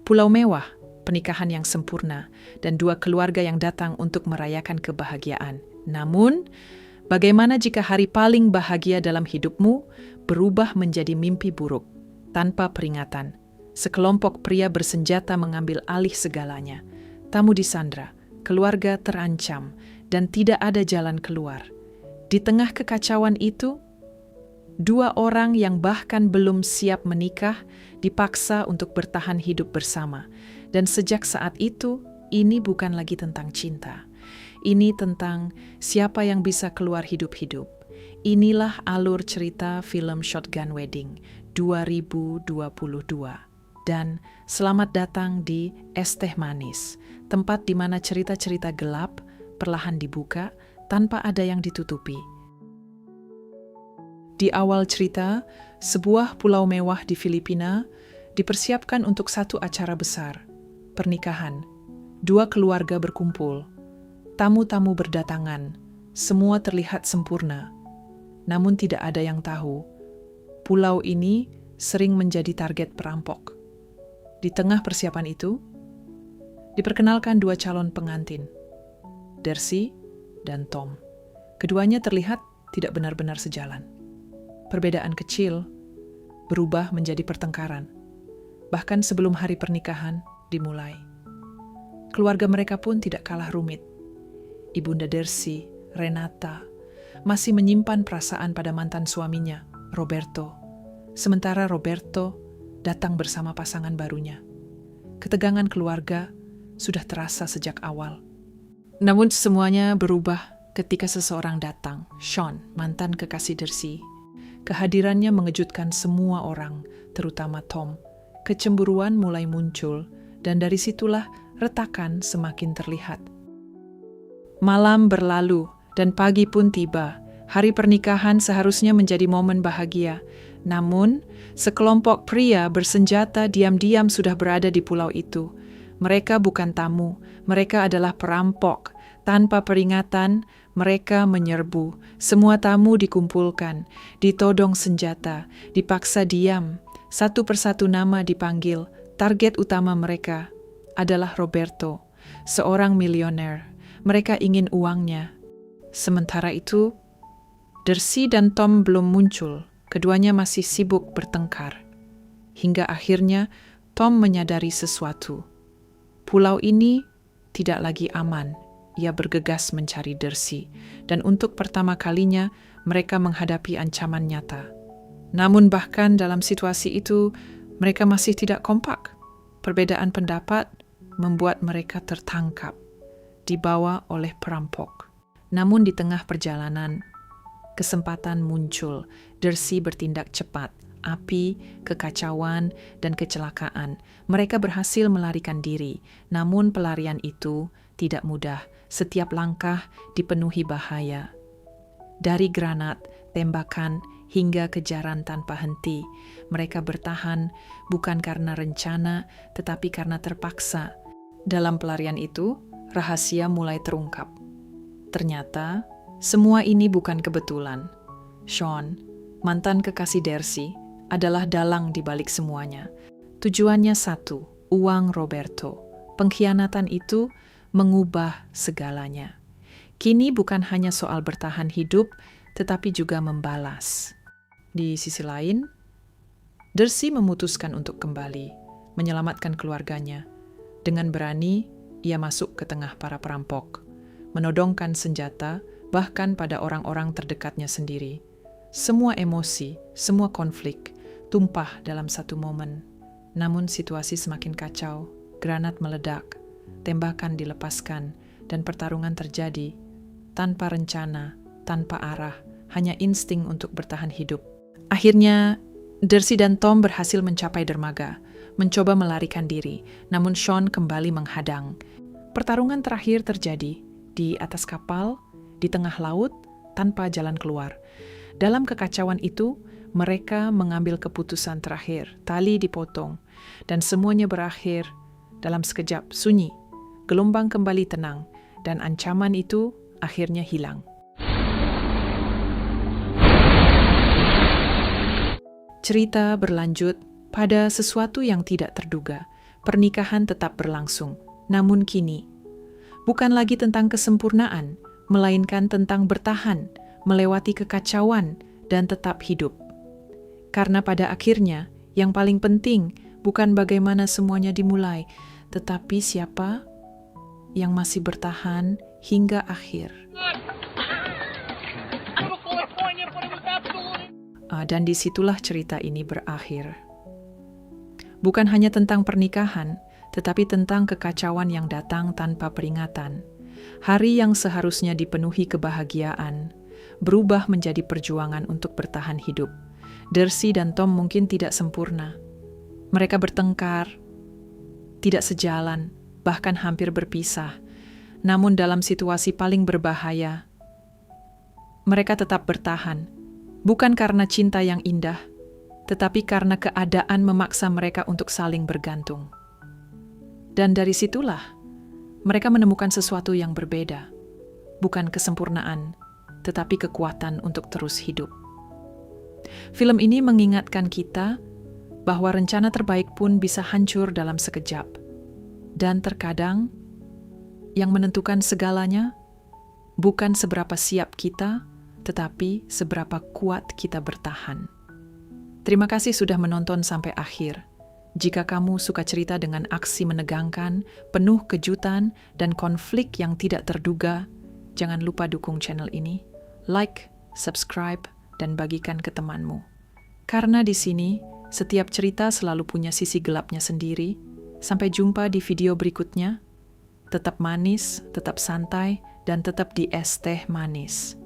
Pulau mewah, pernikahan yang sempurna, dan dua keluarga yang datang untuk merayakan kebahagiaan. Namun, bagaimana jika hari paling bahagia dalam hidupmu berubah menjadi mimpi buruk? Tanpa peringatan, sekelompok pria bersenjata mengambil alih segalanya. Tamu disandra, keluarga terancam, dan tidak ada jalan keluar. Di tengah kekacauan itu, dua orang yang bahkan belum siap menikah dipaksa untuk bertahan hidup bersama. Dan sejak saat itu, ini bukan lagi tentang cinta. Ini tentang siapa yang bisa keluar hidup-hidup. Inilah alur cerita film Shotgun Wedding 2022. Dan selamat datang di Es Teh Manis, tempat di mana cerita-cerita gelap perlahan dibuka tanpa ada yang ditutupi. Di awal cerita, sebuah pulau mewah di Filipina dipersiapkan untuk satu acara besar, pernikahan. Dua keluarga berkumpul, tamu-tamu berdatangan, semua terlihat sempurna. Namun tidak ada yang tahu, pulau ini sering menjadi target perampok. Di tengah persiapan itu, diperkenalkan dua calon pengantin, Darcy dan Tom. Keduanya terlihat tidak benar-benar sejalan. Perbedaan kecil berubah menjadi pertengkaran. Bahkan sebelum hari pernikahan dimulai. Keluarga mereka pun tidak kalah rumit. Ibunda Darcy, Renata, masih menyimpan perasaan pada mantan suaminya, Roberto. Sementara Roberto datang bersama pasangan barunya. Ketegangan keluarga sudah terasa sejak awal. Namun semuanya berubah ketika seseorang datang, Sean, mantan kekasih Darcy. Kehadirannya mengejutkan semua orang, terutama Tom. Kecemburuan mulai muncul, dan dari situlah retakan semakin terlihat. Malam berlalu, dan pagi pun tiba. Hari pernikahan seharusnya menjadi momen bahagia. Namun, sekelompok pria bersenjata diam-diam sudah berada di pulau itu. Mereka bukan tamu, mereka adalah perampok. Tanpa peringatan, mereka menyerbu. Semua tamu dikumpulkan, ditodong senjata, dipaksa diam. Satu persatu nama dipanggil. Target utama mereka adalah Roberto, seorang milioner. Mereka ingin uangnya. Sementara itu, Darcy dan Tom belum muncul. Keduanya masih sibuk bertengkar. Hingga akhirnya Tom menyadari sesuatu. Pulau ini tidak lagi aman. Ia bergegas mencari Darcy, dan untuk pertama kalinya mereka menghadapi ancaman nyata. Namun bahkan dalam situasi itu, mereka masih tidak kompak. Perbedaan pendapat membuat mereka tertangkap, dibawa oleh perampok. Namun di tengah perjalanan, kesempatan muncul. Darcy bertindak cepat. Api, kekacauan, dan kecelakaan. Mereka berhasil melarikan diri, namun pelarian itu tidak mudah. Setiap langkah dipenuhi bahaya. Dari granat, tembakan, hingga kejaran tanpa henti. Mereka bertahan bukan karena rencana, tetapi karena terpaksa. Dalam pelarian itu, rahasia mulai terungkap. Ternyata, semua ini bukan kebetulan. Sean, mantan kekasih Darcy, adalah dalang di balik semuanya. Tujuannya satu, uang Roberto. Pengkhianatan itu mengubah segalanya. Kini bukan hanya soal bertahan hidup, tetapi juga membalas. Di sisi lain, Darcy memutuskan untuk kembali, menyelamatkan keluarganya. Dengan berani, ia masuk ke tengah para perampok, menodongkan senjata, bahkan pada orang-orang terdekatnya sendiri. Semua emosi, semua konflik, tumpah dalam satu momen. Namun situasi semakin kacau, granat meledak, tembakan dilepaskan, dan pertarungan terjadi tanpa rencana, tanpa arah, hanya insting untuk bertahan hidup. Akhirnya, Darcy dan Tom berhasil mencapai dermaga, mencoba melarikan diri, namun Sean kembali menghadang. Pertarungan terakhir terjadi di atas kapal, di tengah laut, tanpa jalan keluar. Dalam kekacauan itu, mereka mengambil keputusan terakhir, tali dipotong, dan semuanya berakhir dalam sekejap sunyi. Gelombang kembali tenang, dan ancaman itu akhirnya hilang. Cerita berlanjut pada sesuatu yang tidak terduga. pernikahan tetap berlangsung. Namun kini, bukan lagi tentang kesempurnaan, melainkan tentang bertahan, melewati kekacauan, dan tetap hidup. Karena pada akhirnya, yang paling penting bukan bagaimana semuanya dimulai, tetapi siapa yang masih bertahan hingga akhir. Dan disitulah cerita ini berakhir. Bukan hanya tentang pernikahan, tetapi tentang kekacauan yang datang tanpa peringatan. Hari yang seharusnya dipenuhi kebahagiaan, berubah menjadi perjuangan untuk bertahan hidup. Darcy dan Tom mungkin tidak sempurna. Mereka bertengkar, tidak sejalan, bahkan hampir berpisah. Namun dalam situasi paling berbahaya, mereka tetap bertahan. Bukan karena cinta yang indah, tetapi karena keadaan memaksa mereka untuk saling bergantung. Dan dari situlah, mereka menemukan sesuatu yang berbeda. Bukan kesempurnaan, tetapi kekuatan untuk terus hidup. Film ini mengingatkan kita bahwa rencana terbaik pun bisa hancur dalam sekejap. Dan terkadang, yang menentukan segalanya bukan seberapa siap kita, tetapi seberapa kuat kita bertahan. Terima kasih sudah menonton sampai akhir. Jika kamu suka cerita dengan aksi menegangkan, penuh kejutan, dan konflik yang tidak terduga, jangan lupa dukung channel ini, like, subscribe, dan bagikan ke temanmu. Karena di sini, setiap cerita selalu punya sisi gelapnya sendiri. Sampai jumpa di video berikutnya. Tetap manis, tetap santai, dan tetap di es teh manis.